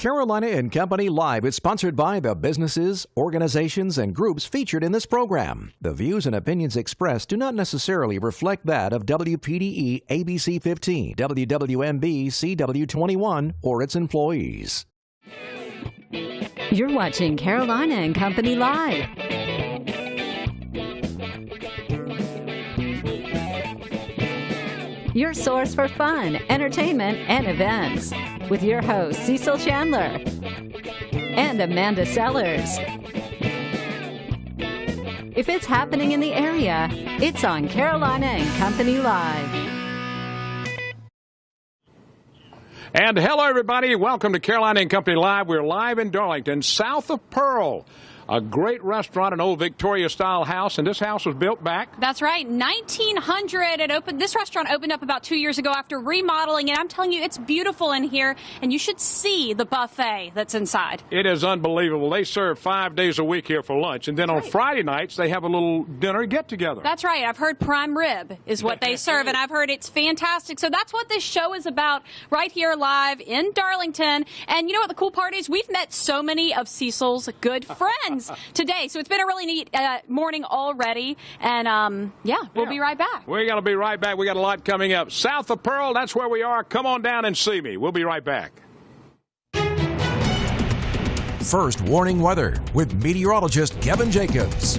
Carolina and Company Live is sponsored by the businesses, organizations, and groups featured in this program. The views and opinions expressed do not necessarily reflect that of WPDE ABC 15, WWMB CW21, or its employees. You're watching Carolina and Company Live. Your source for fun, entertainment, and events. With your hosts, Cecil Chandler and Amanda Sellers. If it's happening in the area, it's on Carolina and Company Live. And hello, everybody. Welcome to Carolina and Company Live. We're live in Darlington, south of Pearl. A great restaurant, an old Victoria-style house, and this house was built back. That's right, 1900. This restaurant opened up about 2 years ago after remodeling, and I'm telling you, it's beautiful in here, and you should see the buffet that's inside. It is unbelievable. They serve 5 days a week here for lunch, and then on Friday nights, they have a little dinner get-together. That's right. I've heard prime rib is what they serve, and I've heard it's fantastic. So that's what this show is about right here live in Darlington. And you know what the cool part is? We've met so many of Cecil's good friends today, so it's been a really neat morning already, and we'll be right back. We're going to be right back. We got a lot coming up. South of Pearl, that's where we are. Come on down and see me. We'll be right back. First warning weather with meteorologist Kevin Jacobs.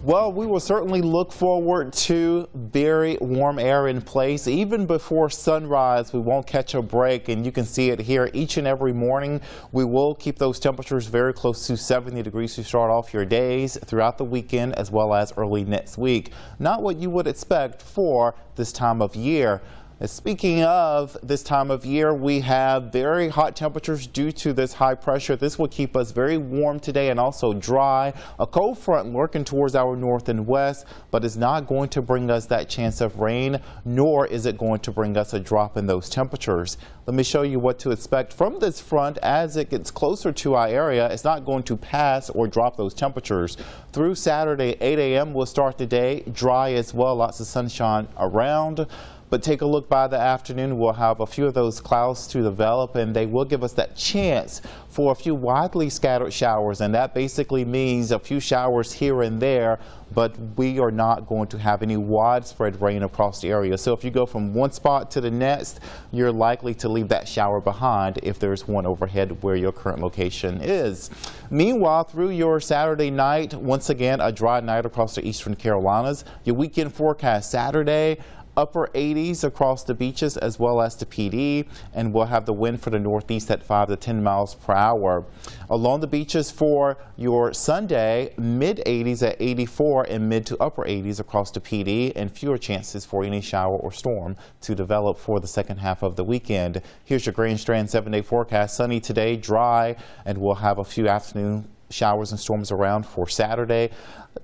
Well, we will certainly look forward to very warm air in place. Even before sunrise, we won't catch a break, and you can see it here each and every morning. We will keep those temperatures very close to 70 degrees to start off your days throughout the weekend as well as early next week. Not what you would expect for this time of year. Speaking of this time of year, we have very hot temperatures due to this high pressure. This will keep us very warm today and also dry. A cold front working towards our north and west, but is not going to bring us that chance of rain, nor is it going to bring us a drop in those temperatures. Let me show you what to expect from this front as it gets closer to our area. It's not going to pass or drop those temperatures. Through Saturday, 8 a.m. we'll start the day dry as well, lots of sunshine around. But take a look by the afternoon, we'll have a few of those clouds to develop, and they will give us that chance for a few widely scattered showers, and that basically means a few showers here and there, but we are not going to have any widespread rain across the area. So if you go from one spot to the next, you're likely to leave that shower behind if there's one overhead where your current location is. Meanwhile, through your Saturday night, once again, a dry night across the eastern Carolinas. Your weekend forecast Saturday, upper 80s across the beaches as well as the PD, and we'll have the wind for the northeast at 5 to 10 miles per hour. Along the beaches for your Sunday, mid 80s at 84 and mid to upper 80s across the PD, and fewer chances for any shower or storm to develop for the second half of the weekend. Here's your Grand Strand 7-day forecast. Sunny today, dry, and we'll have a few afternoon showers and storms around for Saturday.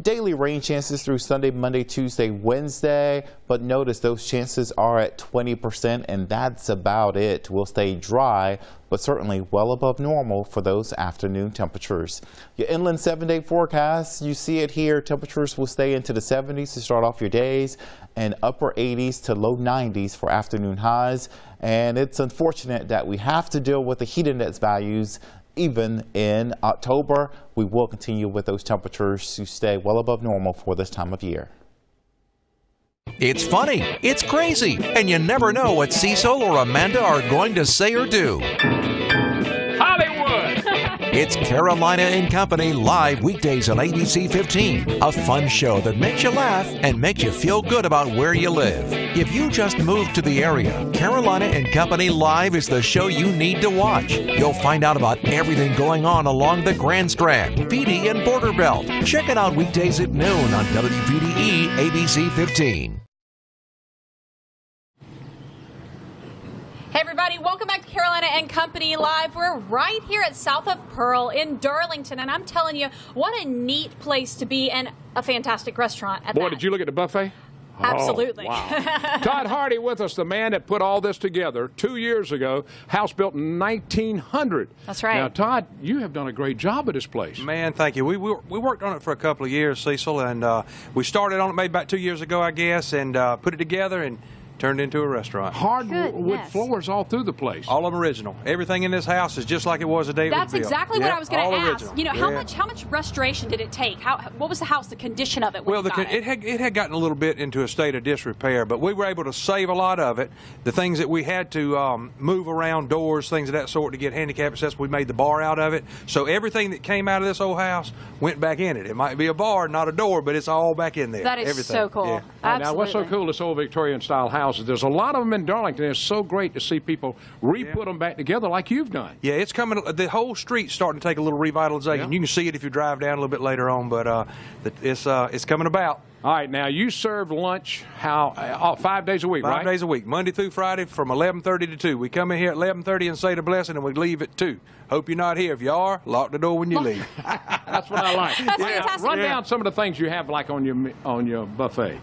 Daily rain chances through Sunday, Monday, Tuesday, Wednesday, but notice those chances are at 20%, and that's about it. We'll stay dry, but certainly well above normal for those afternoon temperatures. Your inland 7-day forecast, you see it here. Temperatures will stay into the 70s to start off your days, and upper 80s to low 90s for afternoon highs. And it's unfortunate that we have to deal with the heat index values even in October. We will continue with those temperatures to stay well above normal for this time of year. It's funny, it's crazy, and you never know what Cecil or Amanda are going to say or do. Hollywood! It's Carolina and Company live weekdays on ABC 15. A fun show that makes you laugh and makes you feel good about where you live. If you just moved to the area, Carolina and Company Live is the show you need to watch. You'll find out about everything going on along the Grand Strand, PD, and Border Belt. Check it out weekdays at noon on WPDE ABC 15. Hey everybody, welcome back to Carolina and Company Live. We're right here at south of Pearl in Darlington, and I'm telling you, what a neat place to be and a fantastic restaurant at Boy, that. did you look at the buffet? Absolutely. Oh, wow. Todd Hardy with us, the man that put all this together 2 years ago. House built in 1900. That's right. Now, Todd, you have done a great job at this place. Man, thank you. We worked on it for a couple of years, Cecil, and we started on it maybe about 2 years ago, I guess, and put it together and turned into a restaurant. Hardwood Goodness. floors all through the place. All of them original. Everything in this house is just like it was the day it was That's built. exactly what Yep, I was going all to ask. original. You know, Yeah. how much restoration did it take? What was the house, the condition of it when Well, you got it had gotten a little bit into a state of disrepair, but we were able to save a lot of it. The things that we had to move around, doors, things of that sort, to get handicap accessible, we made the bar out of it. So everything that came out of this old house went back in it. It might be a bar, not a door, but it's all back in there. That is everything. so cool. Yeah. Absolutely. Now, what's so cool, this old Victorian-style houses, there's a lot of them in Darlington. It's so great to see people re-put them back together like you've done. Yeah, it's coming. The whole street's starting to take a little revitalization. Yeah. You can see it if you drive down a little bit later on, but it's coming about. All right, now you serve lunch 5 days a week, right? 5 days a week, Monday through Friday, from 11:30 to 2. We come in here at 11:30 and say the blessing, and we leave at 2. Hope you're not here. If you are, lock the door when you leave. That's what I like. That's fantastic. Run down some of the things you have, like on your buffet.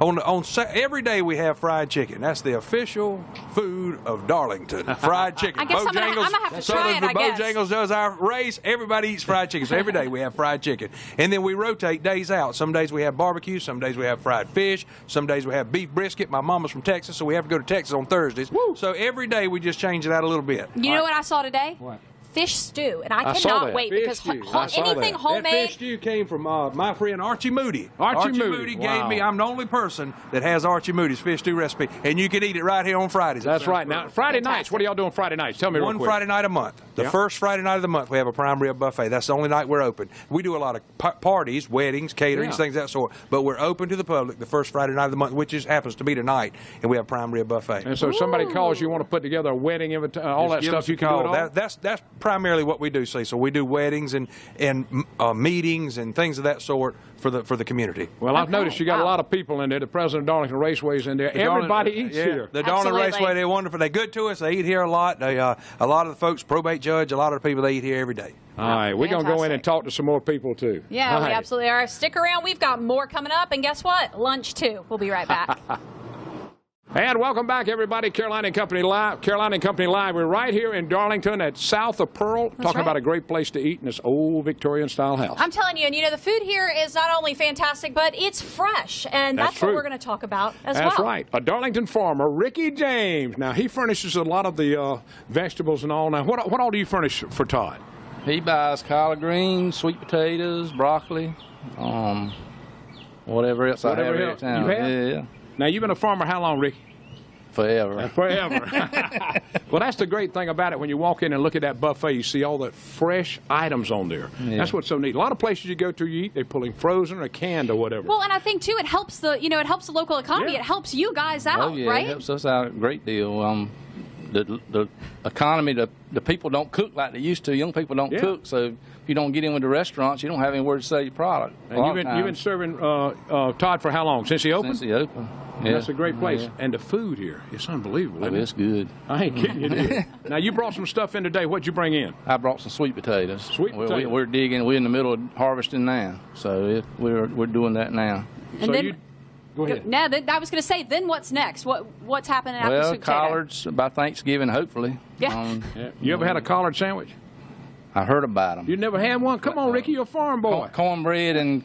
Every day we have fried chicken. That's the official food of Darlington. Fried chicken. I guess I'm gonna have to try it, I guess. Bojangles does our race. Everybody eats fried chicken. So every day we have fried chicken. And then we rotate days out. Some days we have barbecue. Some days we have fried fish. Some days we have beef brisket. My mama's from Texas, so we have to go to Texas on Thursdays. Woo. So every day we just change it out a little bit. You know what I saw today? What? Fish stew, and I saw cannot that. wait Fish because stew. I saw anything that. homemade. That fish stew came from my friend Archie Moody. Archie Moody. gave Wow. me. I'm the only person that has Archie Moody's fish stew recipe, and you can eat it right here on Fridays. That's right. Now, Friday nights, Fantastic. what are y'all doing Friday nights? Tell me real One quick. Friday night a month. The Yeah. first Friday night of the month, we have a prime rib buffet. That's the only night we're open. We do a lot of parties, weddings, caterings, Yeah. things of that sort. But we're open to the public the first Friday night of the month, which just happens to be tonight, and we have prime rib buffet. And so if somebody calls you, want to put together a wedding, all that Just give us stuff, a you can do call. it all? That's primarily what we do, Cecil. We do weddings and meetings and things of that sort for the community. Well, I've Okay. noticed you got a Wow. lot of people in there. The president of Darlington Raceway's in there. Everybody eats here. The Darlington Absolutely. Raceway, they're wonderful. They're good to us. They eat here a lot. They a lot of the folks, probate judge, a lot of the people, they eat here every day. All right, we're going to go in and Fantastic. talk to some more people, too. Yeah, All we right. absolutely are. Stick around. We've got more coming up, and guess what? Lunch too. We'll be right back. And welcome back, everybody. Carolina and Company Live. Carolina and Company Live. We're right here in Darlington at south of Pearl, talking right. about a great place to eat in this old Victorian-style house. I'm telling you, and you know, the food here is not only fantastic, but it's fresh, and That's that's what true. we're going to talk about as That's well. right. A Darlington farmer, Ricky James. Now, he furnishes a lot of the vegetables and all. Now, what all do you furnish for Todd? He buys collard greens, sweet potatoes, broccoli, whatever else I have Whatever here else at town. you have? Yeah, Now, you've been a farmer how long, Ricky? forever. Forever. Well, that's the great thing about it. When you walk in and look at that buffet, you see all the fresh items on there. Yeah. That's what's so neat. A lot of places you go to, you eat, they're pulling frozen or canned or whatever. Well, and I think too, it helps the local economy. Yeah. It helps you guys out, Oh yeah, right? it helps us out a great deal. The economy, the people don't cook like they used to. Young people don't Yeah. cook, so if you don't get in with the restaurants, you don't have anywhere to sell your product. a And lot you've of been times, serving Todd for how long? Since he opened? since he opened. Yeah. That's a great place. Yeah. And the food here, it's unbelievable. Oh, isn't it? it's good. I ain't kidding you, dude. Now, you brought some stuff in today. What'd you bring in? I brought some sweet potatoes. Sweet potatoes. We're digging. We're in the middle of harvesting now, so we're doing that now. And so then- you go ahead. Now, I was going to say, then what's next? What's happening after Well, sweet potato? collards by Thanksgiving, hopefully. Yeah. Yeah. You ever had a collard sandwich? I heard about them. You never had one? Come on, Ricky, you're a farm boy. Cornbread and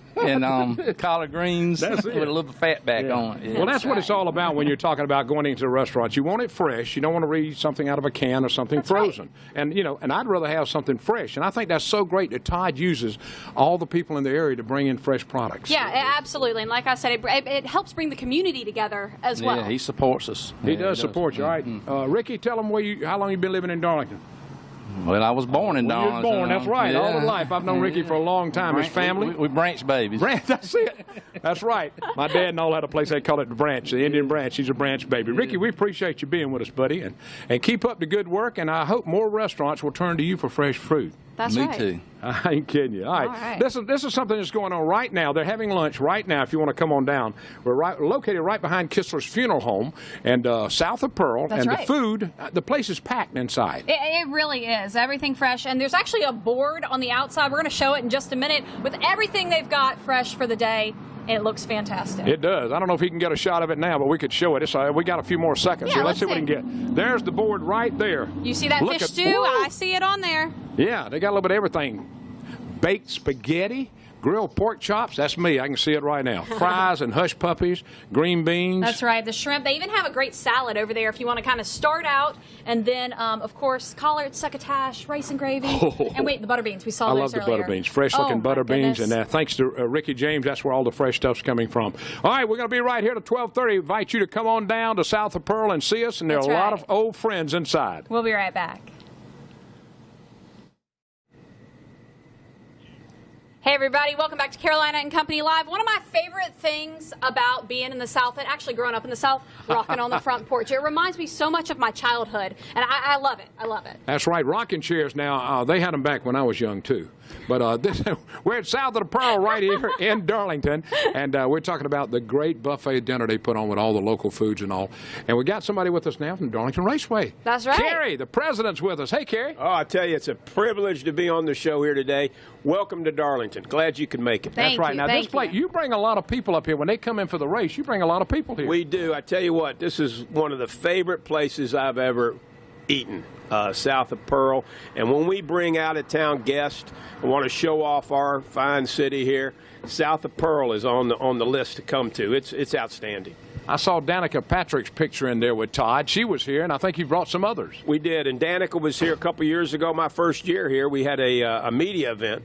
collard greens That's with it. a little fat back on it. Yeah. Well, that's what it's all about when you're talking about going into a restaurant. You want it fresh. You don't want to read something out of a can or something frozen. And, and I'd rather have something fresh. And I think that's so great that Todd uses all the people in the area to bring in fresh products. Yeah, absolutely. And like I said, it helps bring the community together as well. Yeah, he supports us. He Yeah, does support you. All right. Ricky, tell them how long you been living in Darlington. Well, I was born in When you was Darlington. born, that's right. All of life. I've known Ricky for a long time. His family. We branch babies. Branch, that's it. That's right. My dad and all had a place they call it the Branch, the Indian Branch. He's a branch baby. Ricky, we appreciate you being with us, buddy, and keep up the good work. And I hope more restaurants will turn to you for fresh food. That's Me right. too. I ain't kidding you. All right. All right. This is something that's going on right now. They're having lunch right now if you want to come on down. We're located right behind Kistler's Funeral Home and south of Pearl. That's and right. the food, the place is packed inside. It really is. Everything fresh. And there's actually a board on the outside. We're going to show it in just a minute with everything they've got fresh for the day. and it looks fantastic. It does. I don't know if he can get a shot of it now, but we could show it. We got a few more seconds Yeah, here. Let's see let's what we can get. There's the board right there. You see that Look fish at- stew? Woo! I see it on there. Yeah, they got a little bit of everything. Baked spaghetti, grilled pork chops. That's me. I can see it right now. Fries and hush puppies, green beans. That's right. The shrimp. They even have a great salad over there if you want to kind of start out, and then, of course, collard, succotash, rice and gravy, and wait, the butter beans. We saw I those love the earlier. butter beans, fresh-looking Oh, butter my beans, goodness. and thanks to Ricky James, that's where all the fresh stuff's coming from. All right, we're going to be right here to 12:30. Invite you to come on down to South of Pearl and see us, and there are That's a lot right. of old friends inside. We'll be right back. Hey everybody, welcome back to Carolina and Company Live. One of my favorite things about being in the South, and actually growing up in the South, rocking on the front porch, it reminds me so much of my childhood, and I love it. I love it. That's right, rocking chairs now, they had them back when I was young too. But we're at South of the Pearl right here in Darlington, and we're talking about the great buffet dinner they put on with all the local foods and all. And we got somebody with us now from Darlington Raceway. That's right. Carrie, the president's with us. Hey, Carrie. Oh, I tell you, it's a privilege to be on the show here today. Welcome to Darlington. Glad you could make it. That's right. Now, this place, you bring a lot of people up here. When they come in for the race, you bring a lot of people here. We do. I tell you what, this is one of the favorite places I've ever eaten, south of Pearl. And when we bring out-of-town guests and want to show off our fine city here, South of Pearl is on the list to come to. It's outstanding. I saw Danica Patrick's picture in there with Todd. She was here, and I think you brought some others. We did, and Danica was here a couple years ago, my first year here. We had a media event,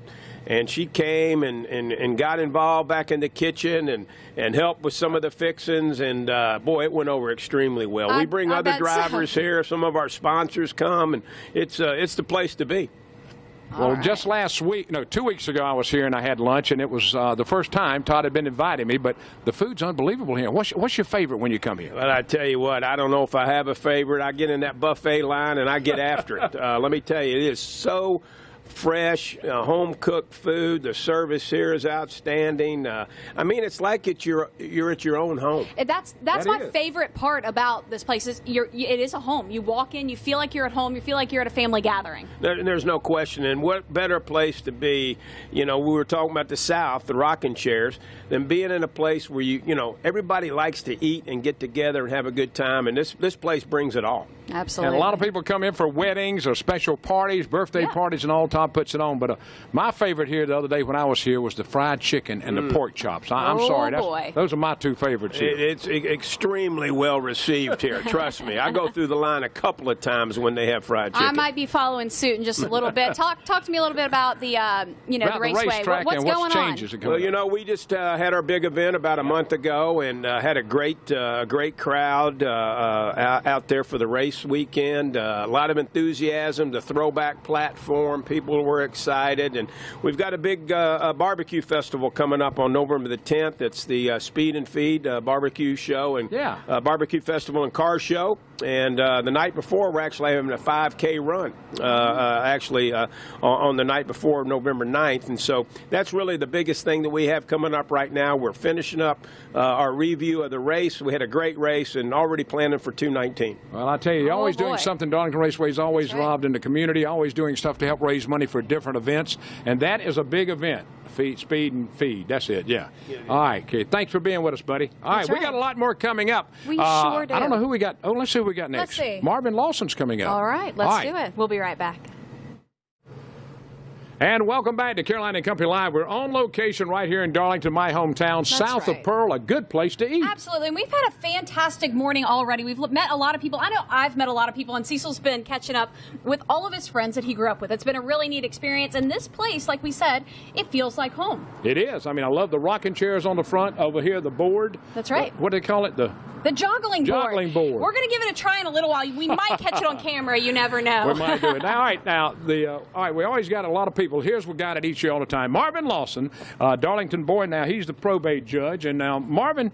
and she came and got involved back in the kitchen and helped with some of the fixings, and boy, it went over extremely well. We bring I other bet so. drivers here. Some of our sponsors come, and it's the place to be. Well, just last week, no, 2 weeks ago, I was here and I had lunch, and it was the first time Todd had been inviting me, but the food's unbelievable here. What's your favorite when you come here? But I tell you what, I don't know if I have a favorite. I get in that buffet line and I get after it. Let me tell you, it is so fresh, home-cooked food. The service here is outstanding. I mean, it's like you're at your own home. That's That my is. favorite part about this place. It is a home. You walk in, you feel like you're at home. You feel like you're at a family gathering. There's no question. And what better place to be, we were talking about the South, the rocking chairs, than being in a place where everybody likes to eat and get together and have a good time. And this place brings it all. Absolutely. And a lot of people come in for weddings or special parties, birthday parties, and all. Todd puts it on. But my favorite here the other day when I was here was the fried chicken and the pork chops. I'm sorry. Boy. Those are my two favorites here. It's extremely well received here. Trust me. I go through the line a couple of times when they have fried chicken. I might be following suit in just a little bit. Talk to me a little bit about the About the raceway. racetrack What's and going what on? changes are coming Well, up. we just had our big event about a month ago and had a great crowd out there for the race weekend. A lot of enthusiasm, the throwback platform. People were excited. And we've got a big barbecue festival coming up on November the 10th. It's the Speed and Feed barbecue show and barbecue festival and car show. And the night before, we're actually having a 5K run, on the night before November 9th. And so that's really the biggest thing that we have coming up right now. We're finishing up our review of the race. We had a great race and already planning for 219. Well, I tell you, you're always doing boy. something. Darlington Raceway is always involved in the community, always doing stuff to help raise money for different events. And that is a big event. Speed and Feed. That's it, yeah. All right, okay. Thanks for being with us, buddy. All right, That's we right. got a lot more coming up. We sure do. I don't know who we got. Oh, let's see who we got next. Let's see. Marvin Lawson's coming up. All right, let's do it. We'll be right back. And welcome back to Carolina and Company Live. We're on location right here in Darlington, my hometown, south right. of Pearl, a good place to eat. Absolutely. And we've had a fantastic morning already. We've met a lot of people. I know I've met a lot of people, and Cecil's been catching up with all of his friends that he grew up with. It's been a really neat experience. And this place, like we said, it feels like home. It is. I mean, I love the rocking chairs on the front. Over here, the board. That's right. What do they call it? The joggling board. Joggling board. We're going to give it a try in a little while. We might catch it on camera. You never know. We might do it. Now, all right, we always got a lot of people. Here's what got it each year all the time. Marvin Lawson, Darlington boy. Now, he's the probate judge. And now, Marvin,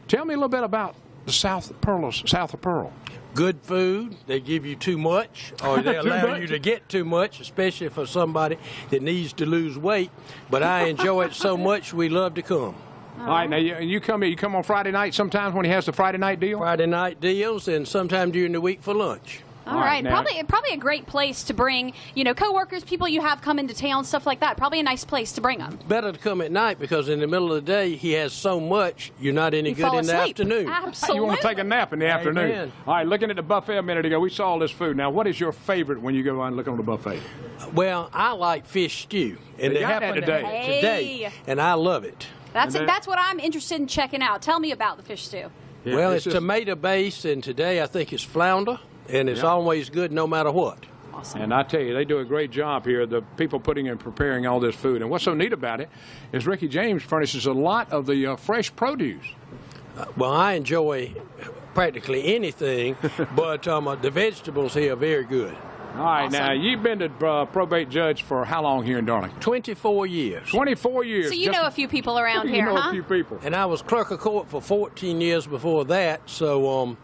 tell me a little bit about the South of Pearl. Good food. They give you too much, or they allow you to get too much, especially for somebody that needs to lose weight. But I enjoy it so much, we love to come. All right, now you come here. You come on Friday night sometimes when he has the Friday night deal? Friday night deals, and sometime during the week for lunch. All right. now- Probably a great place to bring, coworkers, people you have come into town, stuff like that. Probably a nice place to bring them. Better to come at night because in the middle of the day he has so much you're not any You good fall in the asleep. afternoon. Absolutely. You want to take a nap in the afternoon. Amen. All right, looking at the buffet a minute ago, we saw all this food. Now, what is your favorite when you go out and look on the buffet? Well, I like fish stew, and They they got that happen to today. have it today, Hey. and I love it. That's what I'm interested in checking out. Tell me about the fish stew. Yeah, Well, it's it's just- tomato based, and today I think it's flounder, and it's always good no matter what. Awesome. And I tell you, they do a great job here, the people putting and preparing all this food. And what's so neat about it is Ricky James furnishes a lot of the fresh produce. Well, I enjoy practically anything, but the vegetables here are very good. All right, now, you've been the probate judge for how long here in Darlington? 24 years. 24 years. So you Just- know a few people around you here, know huh? a few people. And I was clerk of court for 14 years before that, so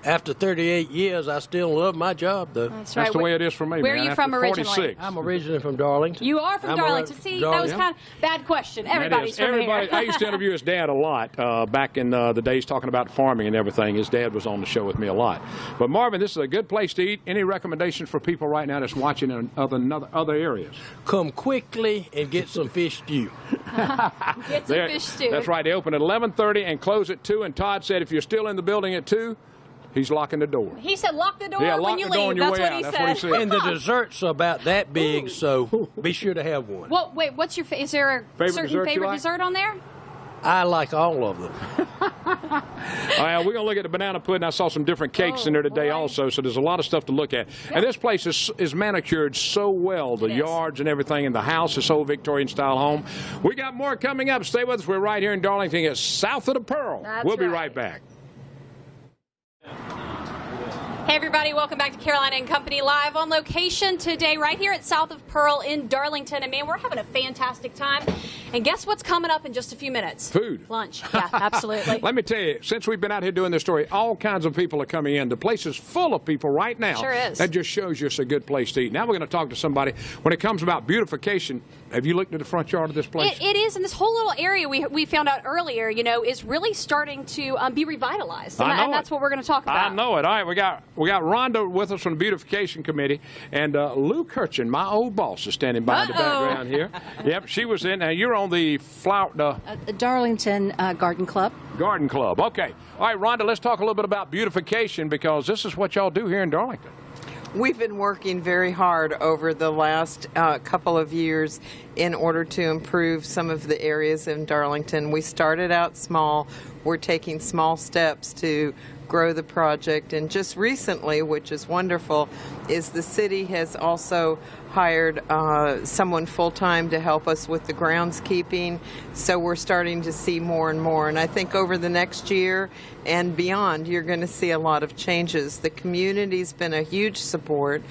after 38 years, I still love my job, though. That's That's the way it is for me, Where man. are you After from originally? 46. I'm originally from Darlington. You are from I'm Darlington. from See, that was Darlington. kind of bad question. That Everybody's is. from Everybody. here. I used to interview his dad a lot back in the days talking about farming and everything. His dad was on the show with me a lot. But Marvin, this is a good place to eat. Any recommendations for people right now that's watching in other areas? Come quickly and get some fish stew. Get some fish stew. That's right. They open at 11:30 and close at 2. And Todd said if you're still in the building at 2, he's locking the door. He said lock the door Yeah, when lock you the door on leave. your That's way what out. he That's said. what he said. And the desserts are about that big, so be sure to have one. Well, wait, what's your is there a Favorite certain dessert you favorite like? dessert on there? I like all of them. All right, we're going to look at the banana pudding. I saw some different cakes in there today boy. also, so there's a lot of stuff to look at. And this place is manicured so well, the It is. yards and everything, and the house, this old Victorian-style home. We got more coming up. Stay with us. We're right here in Darlington. It's south of the Pearl. That's We'll be right. right back. Hey everybody, welcome back to Carolina and Company live on location today right here at South of Pearl in Darlington. And man, we're having a fantastic time. And guess what's coming up in just a few minutes? Food. Lunch. Yeah, absolutely. Let me tell you, since we've been out here doing this story, all kinds of people are coming in. The place is full of people right now. Sure is. That just shows you it's a good place to eat. Now we're going to talk to somebody. When it comes about beautification, have you looked at the front yard of this place? It is, and this whole little area we found out earlier, is really starting to be revitalized. And, I know and that's it. what we're going to talk about. I know it. All right, we got Rhonda with us from the Beautification Committee, and Lou Kirchin, my old boss, is standing by in the background here. Yep, she was in. Now you're on the Darlington Garden Club. Garden Club. Okay. All right, Rhonda, let's talk a little bit about beautification because this is what y'all do here in Darlington. We've been working very hard over the last couple of years in order to improve some of the areas in Darlington. We started out small. We're taking small steps to grow the project. And just recently, which is wonderful, is the city has also hired someone full-time to help us with the groundskeeping. So we're starting to see more and more. And I think over the next year and beyond, you're going to see a lot of changes. The community's been a huge support.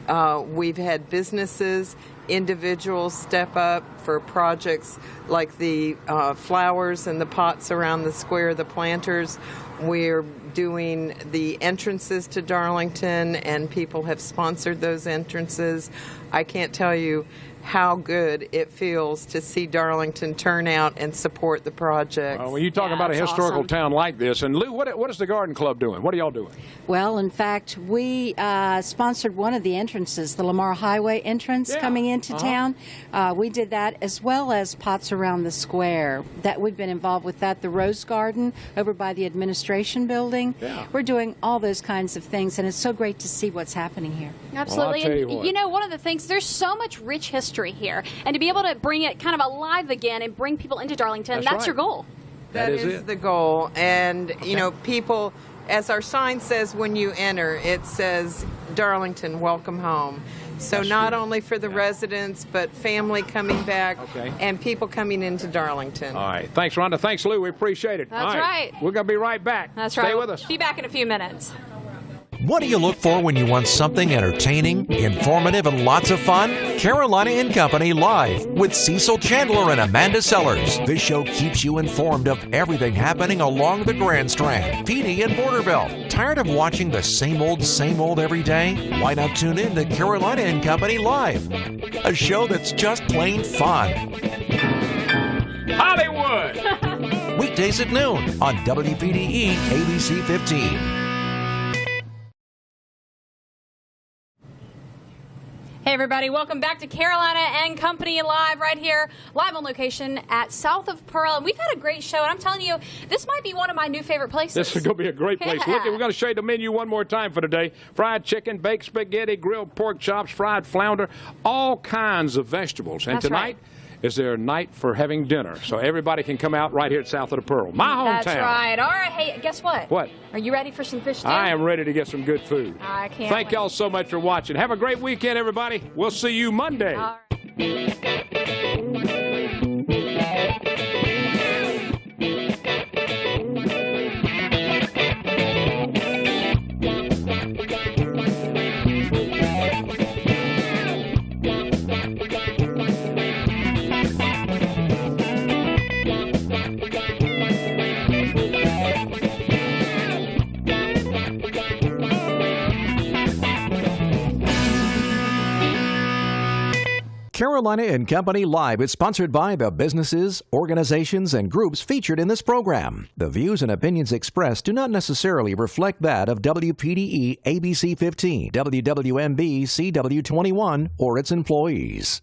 We've had businesses, individuals step up for projects like the flowers and the pots around the square, the planters. We're doing the entrances to Darlington, and people have sponsored those entrances. I can't tell you how good it feels to see Darlington turn out and support the project. When you talk about a that's historical awesome. town like this, and Lou, what is the Garden Club doing? What are y'all doing? Well, in fact, we sponsored one of the entrances, the Lamar Highway entrance Yeah. coming into town. We did that as well as pots around the square. That we've been involved with that. The Rose Garden over by the administration building. Yeah. We're doing all those kinds of things, and it's so great to see what's happening here. Absolutely. Well, I'll tell you and what. you know, one of the things, there's so much rich history here. And to be able to bring it kind of alive again and bring people into Darlington, That's that's right. your goal. That is it. the goal. And, you know, people, as our sign says when you enter, it says, Darlington, welcome home. So not only for the residents, but family coming back Okay. and people coming into Darlington. All right. Thanks, Rhonda. Thanks, Lou. We appreciate it. That's All right. We're going to be right back. That's Stay right. with us. Be back in a few minutes. What do you look for when you want something entertaining, informative, and lots of fun? Carolina and Company Live with Cecil Chandler and Amanda Sellers. This show keeps you informed of everything happening along the Grand Strand, PD, and Borderville. Tired of watching the same old every day? Why not tune in to Carolina and Company Live? A show that's just plain fun. Hollywood! Weekdays at noon on WPDE ABC 15. Hey everybody, welcome back to Carolina and Company Live right here, live on location at South of Pearl. And we've had a great show, and I'm telling you, this might be one of my new favorite places. This is going to be a great place. Yeah. Look, we're going to show you the menu one more time for today. Fried chicken, baked spaghetti, grilled pork chops, fried flounder, all kinds of vegetables. And That's tonight right. is their night for having dinner. So everybody can come out right here at South of the Pearl, my hometown. That's right. All right, hey, guess what? What? Are you ready for some fish stew? I am ready to get some good food. I can't Thank wait. y'all so much for watching. Have a great weekend, everybody. We'll see you Monday. All right. Carolina and Company Live is sponsored by the businesses, organizations, and groups featured in this program. The views and opinions expressed do not necessarily reflect that of WPDE ABC 15, WWMB CW 21, or its employees.